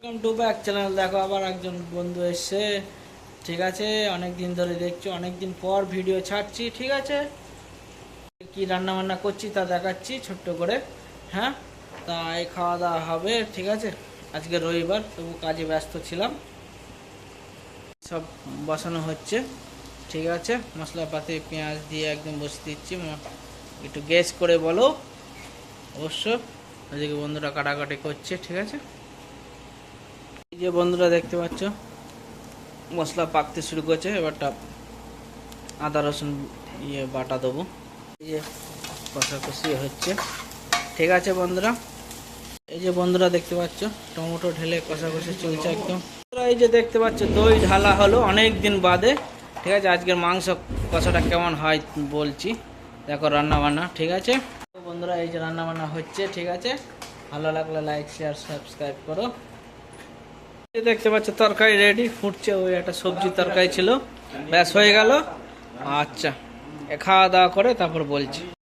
Welcome to back channel. দেখো আবার একজন বন্ধু এসছে, ঠিক আছে। অনেক দিন ধরে দেখছো, অনেক দিন পর ভিডিও ছাড়ছি, ঠিক আছে। কি রান্না বান্না করছি তা দেখাচ্ছি ছোট্ট করে। হ্যাঁ, তা এই খাওয়া দাওয়া হবে, ঠিক আছে। আজকে রবিবার, তবু কাজে ব্যস্ত ছিলাম। সব বসানো হচ্ছে, ঠিক আছে। মশলাপাতি পেঁয়াজ দিয়ে একদম বসিয়ে দিচ্ছি। একটু গ্যাস করে বলো অবশ্য। ওদিকে বন্ধুরা কাটাকাটি করছে, ঠিক আছে। এই যে বন্ধুরা দেখতে পাচ্ছ মশলা পাকতে শুরু করেছে। এবারটা আদা রসুন বাটা দেবো। এই যে কষাকষি হচ্ছে, ঠিক আছে বন্ধুরা। এই যে বন্ধুরা দেখতে পাচ্ছ টমেটো ঢেলে কষাকষি চলছে একদম। এই যে দেখতে পাচ্ছ দই ঢালা হলো অনেক দিন বাদে, ঠিক আছে। আজকের মাংস কষাটা কেমন হয় বলছি, দেখো রান্না বান্না, ঠিক আছে বন্ধুরা। এই যে রান্না বান্না হচ্ছে, ঠিক আছে। ভালো লাগলে লাইক শেয়ার সাবস্ক্রাইব করো। দেখতে পাচ্ছ তরকারি রেডি, ফুটছে। ওই একটা সবজি তরকারি ছিল, ব্যাস হয়ে গেল। আচ্ছা, খাওয়া দাওয়া করে তারপর বলছি।